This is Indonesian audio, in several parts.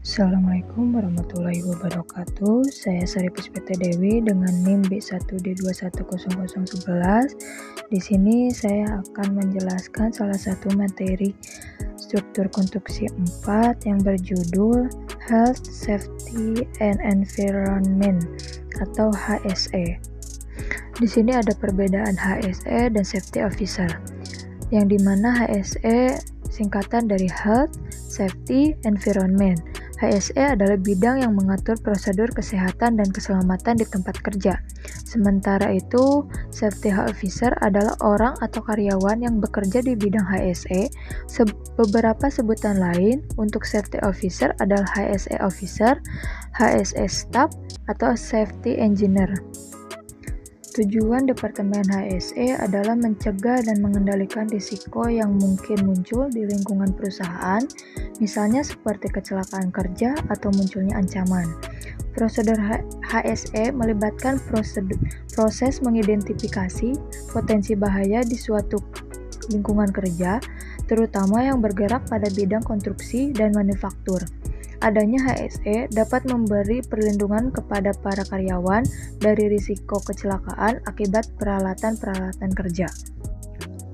Assalamualaikum warahmatullahi wabarakatuh. Saya Sari Puspita Dewi dengan NIM B1D210011. Di sini saya akan menjelaskan salah satu materi struktur konstruksi 4 yang berjudul Health, Safety, and Environment atau HSE. Di sini ada perbedaan HSE dan Safety Officer, yang dimana HSE singkatan dari Health, Safety, Environment. HSE adalah bidang yang mengatur prosedur kesehatan dan keselamatan di tempat kerja. Sementara itu, Safety Officer adalah orang atau karyawan yang bekerja di bidang HSE. Beberapa sebutan lain untuk Safety Officer adalah HSE Officer, HSE Staff, atau Safety Engineer. Tujuan Departemen HSE adalah mencegah dan mengendalikan risiko yang mungkin muncul di lingkungan perusahaan, misalnya seperti kecelakaan kerja atau munculnya ancaman. Prosedur HSE melibatkan proses mengidentifikasi potensi bahaya di suatu lingkungan kerja, terutama yang bergerak pada bidang konstruksi dan manufaktur. Adanya HSE dapat memberi perlindungan kepada para karyawan dari risiko kecelakaan akibat peralatan-peralatan kerja.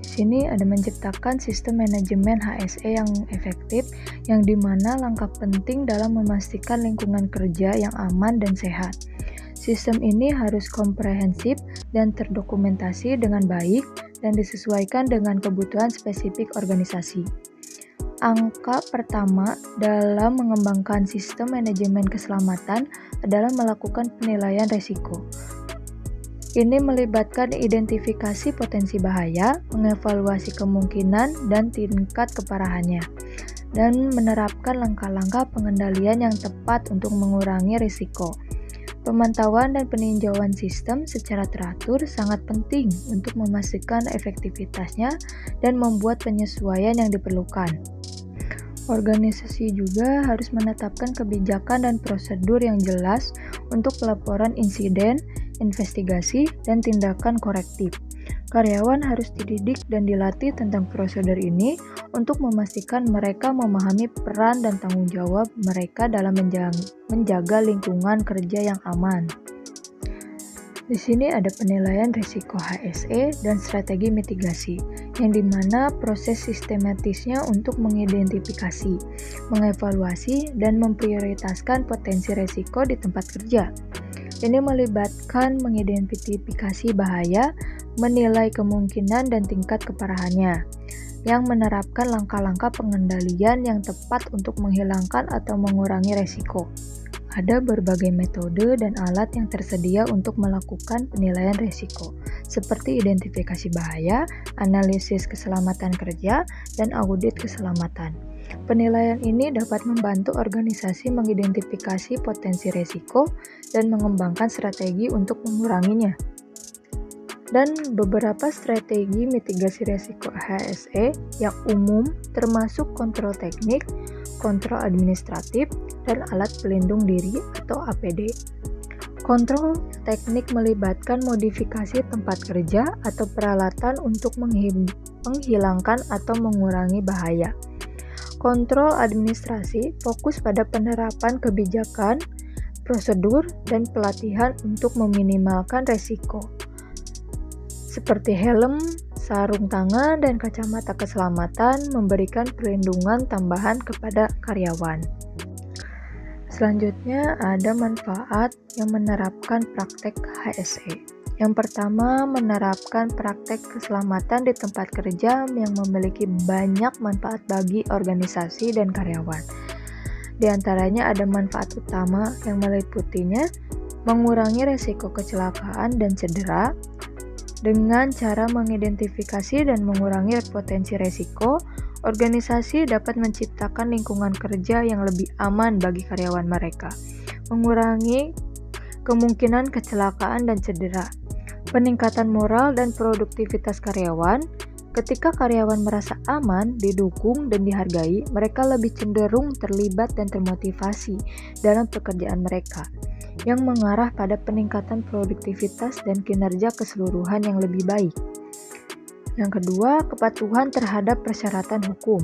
Di sini ada menciptakan sistem manajemen HSE yang efektif, yang dimana langkah penting dalam memastikan lingkungan kerja yang aman dan sehat. Sistem ini harus komprehensif dan terdokumentasi dengan baik dan disesuaikan dengan kebutuhan spesifik organisasi. Angka pertama dalam mengembangkan sistem manajemen keselamatan adalah melakukan penilaian risiko. Ini melibatkan identifikasi potensi bahaya, mengevaluasi kemungkinan dan tingkat keparahannya, dan menerapkan langkah-langkah pengendalian yang tepat untuk mengurangi risiko. Pemantauan dan peninjauan sistem secara teratur sangat penting untuk memastikan efektivitasnya dan membuat penyesuaian yang diperlukan. Organisasi juga harus menetapkan kebijakan dan prosedur yang jelas untuk pelaporan insiden, investigasi, dan tindakan korektif. Karyawan harus dididik dan dilatih tentang prosedur ini untuk memastikan mereka memahami peran dan tanggung jawab mereka dalam menjaga lingkungan kerja yang aman. Di sini ada penilaian risiko HSE dan strategi mitigasi, yang dimana proses sistematisnya untuk mengidentifikasi, mengevaluasi, dan memprioritaskan potensi risiko di tempat kerja. Ini melibatkan mengidentifikasi bahaya, menilai kemungkinan dan tingkat keparahannya, yang menerapkan langkah-langkah pengendalian yang tepat untuk menghilangkan atau mengurangi risiko. Ada berbagai metode dan alat yang tersedia untuk melakukan penilaian risiko, seperti identifikasi bahaya, analisis keselamatan kerja, dan audit keselamatan. Penilaian ini dapat membantu organisasi mengidentifikasi potensi risiko dan mengembangkan strategi untuk menguranginya. Dan beberapa strategi mitigasi risiko HSE yang umum termasuk kontrol teknik, kontrol administratif, dan alat pelindung diri atau APD. Kontrol teknik melibatkan modifikasi tempat kerja atau peralatan untuk menghilangkan atau mengurangi bahaya. Kontrol administrasi fokus pada penerapan kebijakan, prosedur, dan pelatihan untuk meminimalkan risiko, seperti helm, sarung tangan, dan kacamata keselamatan memberikan perlindungan tambahan kepada karyawan. Selanjutnya ada manfaat yang menerapkan praktek HSE. Yang pertama, menerapkan praktek keselamatan di tempat kerja yang memiliki banyak manfaat bagi organisasi dan karyawan. Di antaranya ada manfaat utama yang meliputinya mengurangi risiko kecelakaan dan cedera. Dengan cara mengidentifikasi dan mengurangi potensi risiko, organisasi dapat menciptakan lingkungan kerja yang lebih aman bagi karyawan mereka, mengurangi kemungkinan kecelakaan dan cedera, peningkatan moral dan produktivitas karyawan. Ketika karyawan merasa aman, didukung, dan dihargai, mereka lebih cenderung terlibat dan termotivasi dalam pekerjaan mereka, yang mengarah pada peningkatan produktivitas dan kinerja keseluruhan yang lebih baik. Yang kedua, kepatuhan terhadap persyaratan hukum.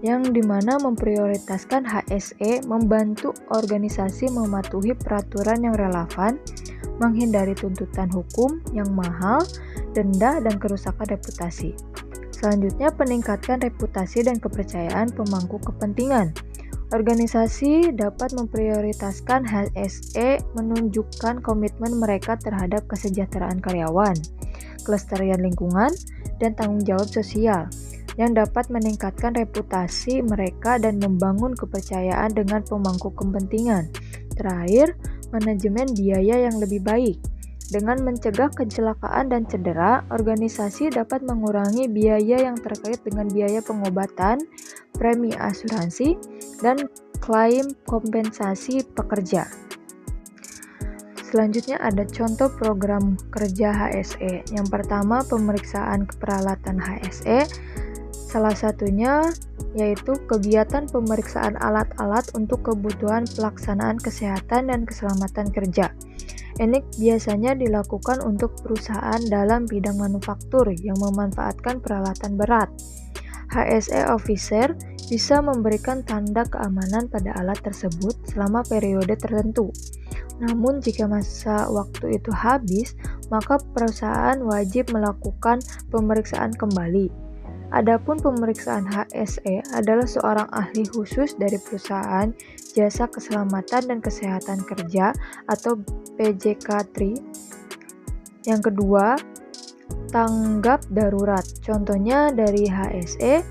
yang dimana memprioritaskan HSE membantu organisasi mematuhi peraturan yang relevan, menghindari tuntutan hukum yang mahal, denda, dan kerusakan reputasi. Selanjutnya, peningkatkan reputasi dan kepercayaan pemangku kepentingan. Organisasi dapat memprioritaskan HSE menunjukkan komitmen mereka terhadap kesejahteraan karyawan, kelestarian lingkungan, dan tanggung jawab sosial yang dapat meningkatkan reputasi mereka dan membangun kepercayaan dengan pemangku kepentingan. Terakhir, manajemen biaya yang lebih baik. Dengan mencegah kecelakaan dan cedera, organisasi dapat mengurangi biaya yang terkait dengan biaya pengobatan, premi asuransi, dan klaim kompensasi pekerja. Selanjutnya ada contoh program kerja HSE. Yang pertama, pemeriksaan peralatan HSE. Salah satunya yaitu kegiatan pemeriksaan alat-alat untuk kebutuhan pelaksanaan kesehatan dan keselamatan kerja. Ini biasanya dilakukan untuk perusahaan dalam bidang manufaktur yang memanfaatkan peralatan berat. HSE Officer bisa memberikan tanda keamanan pada alat tersebut selama periode tertentu. Namun jika masa waktu itu habis, maka perusahaan wajib melakukan pemeriksaan kembali. Adapun pemeriksaan HSE adalah seorang ahli khusus dari perusahaan jasa keselamatan dan kesehatan kerja atau PJK3. Yang kedua, tanggap darurat. Contohnya dari HSE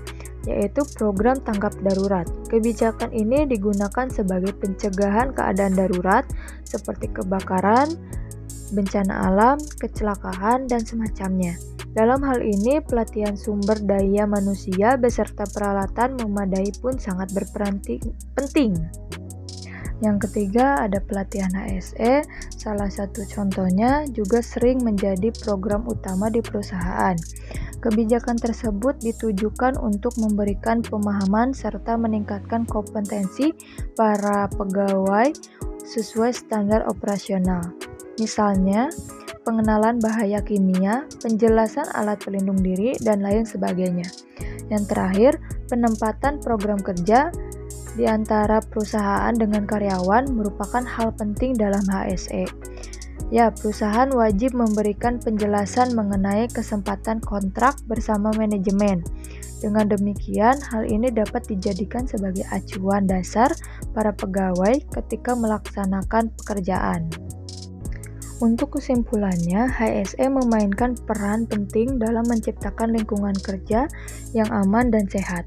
yaitu program tanggap darurat. Kebijakan ini digunakan sebagai pencegahan keadaan darurat seperti kebakaran, bencana alam, kecelakaan, dan semacamnya. Dalam hal ini, pelatihan sumber daya manusia beserta peralatan memadai pun sangat berperan penting. Yang ketiga, ada pelatihan HSE. Salah satu contohnya juga sering menjadi program utama di perusahaan. Kebijakan tersebut ditujukan untuk memberikan pemahaman serta meningkatkan kompetensi para pegawai sesuai standar operasional. Misalnya, pengenalan bahaya kimia, penjelasan alat pelindung diri, dan lain sebagainya. Yang terakhir, penempatan program kerja di antara perusahaan dengan karyawan merupakan hal penting dalam HSE. Ya, perusahaan wajib memberikan penjelasan mengenai kesempatan kontrak bersama manajemen. Dengan demikian, hal ini dapat dijadikan sebagai acuan dasar para pegawai ketika melaksanakan pekerjaan. Untuk kesimpulannya, HSE memainkan peran penting dalam menciptakan lingkungan kerja yang aman dan sehat.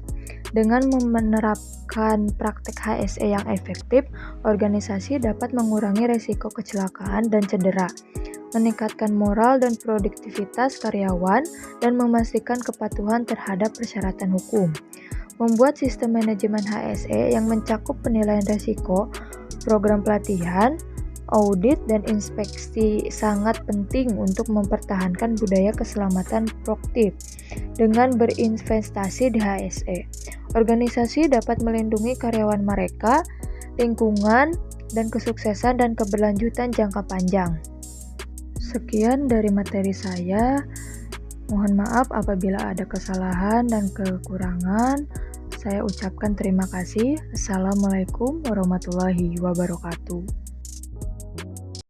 Dengan menerapkan praktek HSE yang efektif, organisasi dapat mengurangi risiko kecelakaan dan cedera, meningkatkan moral dan produktivitas karyawan, dan memastikan kepatuhan terhadap persyaratan hukum. Membuat sistem manajemen HSE yang mencakup penilaian risiko, program pelatihan, audit, dan inspeksi sangat penting untuk mempertahankan budaya keselamatan produktif. Dengan berinvestasi di HSE, organisasi dapat melindungi karyawan mereka, lingkungan, dan kesuksesan dan keberlanjutan jangka panjang. Sekian dari materi saya. Mohon maaf apabila ada kesalahan dan kekurangan. Saya ucapkan terima kasih. Assalamualaikum warahmatullahi wabarakatuh.